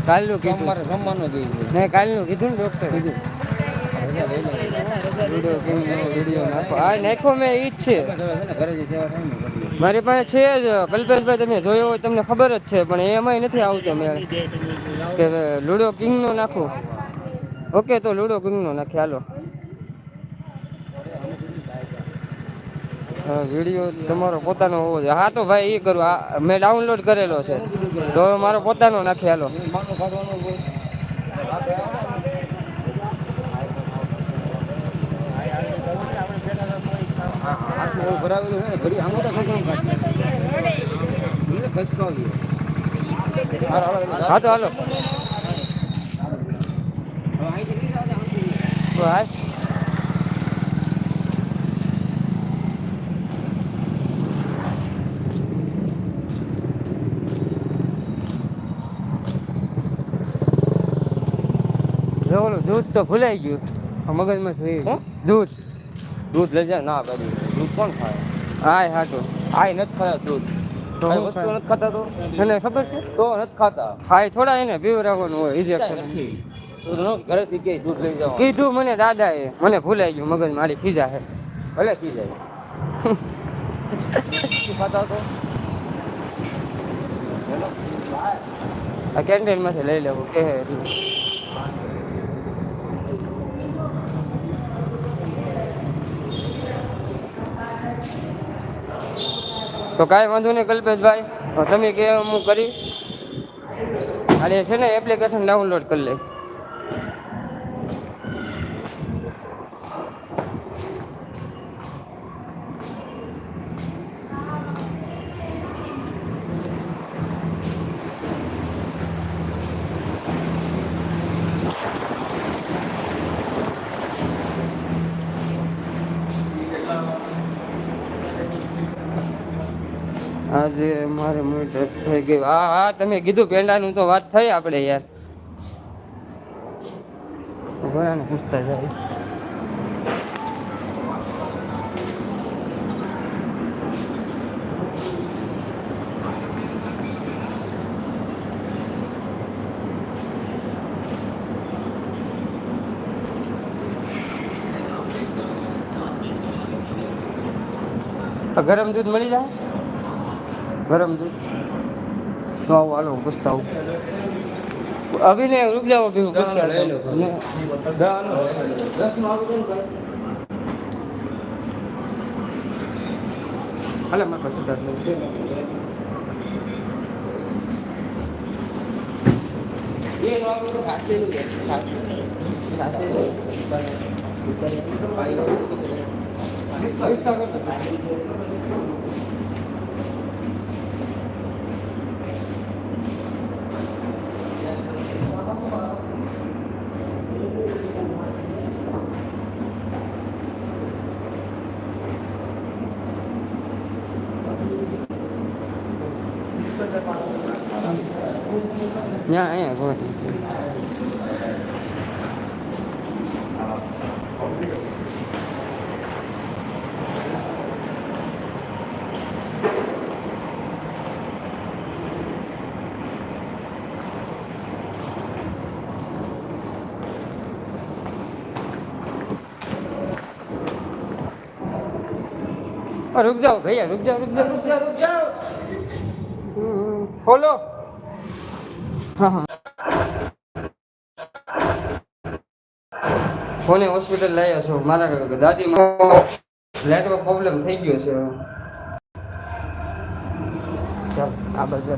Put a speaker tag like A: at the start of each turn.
A: કાલનું કીધું મારે જમવાનું કીધું નહીં, કાલનું કીધું ને ડોક્ટર કીધું વિડીયો નાખો. હા નાખો મેં ઈ જ છે મારી પાસે છે જ. કલ્પેશભાઈ તમે જોયો હોય તમને ખબર જ છે, પણ એમાંય નથી આવતો મેળ કે લુડો કિંગ નો નાખું. ઓકે તો લુડો કિંગ નો નાખી હાલો. વિડીયો તમારો પોતાનો હોવો જોઈએ. હા તો ભાઈ એ કરું, મેં ડાઉનલોડ કરેલો છે તો મારો પોતાનો નાખી હાલો. હા તો હાલો બસ. ઓલું દૂધ તો ભૂલાઈ ગયું મગજમાં થઈ ગયું. દૂધ
B: દૂધ લઈ જાય ના કરી દૂધ કોણ ખાય?
A: હાય હાટો
B: આય નથી ખાતા દૂધ.
A: તો
B: કઈ વસ્તુ નથી ખાતા તો
A: તને ખબર છે?
B: તો નથી ખાતા.
A: હાય થોડા એને પીવરાવવાનું હોય ઇન્જેક્શન.
B: ઘરેથી કે દૂધ લઈ જાવ
A: કીધું મને દાદાએ, મને ભૂલાઈ ગયું મગજ મારી ખીજા છે.
B: ભલે પી જાય. ખાતા તો
A: આ કેન્ટીન માંથી લઈ લેવું કે તો કાંઈ વાંધો નહીં કલ્પેશભાઈ, તમે કે હું કરી અને છે ને એપ્લિકેશન ડાઉનલોડ કરી લઈ. આજે મારે મૂડ રસ થઈ ગયું. હા હા તમે કીધું પેંડાનું તો વાત થઈ આપણે યાર. ઘણાને પૂછતા જાય. ગરમ દૂધ મળી જાય? ગરમ દૂધ તો આવું હાલો પૂછતા આવું. અભિને રૂક જાઓ અભી પૂછતા લઈ લો. 10 નું આવું કેમ હાલે મારે પાસે 10 છે. એ નો આવું તો સાચેલું છે. સાચેલું Yeah, yeah, go ahead. रुक जाओ भैया, रुक जाओ रुक जाओ रुक जाओ रुक जाओ. खोलो. हाँ हाँ કોને હોસ્પિટલ લાવ્યા છો? મારા દાદીમાં નેટવર્ક પ્રોબ્લેમ થઈ ગયો છે. ચાલ આ બાજુ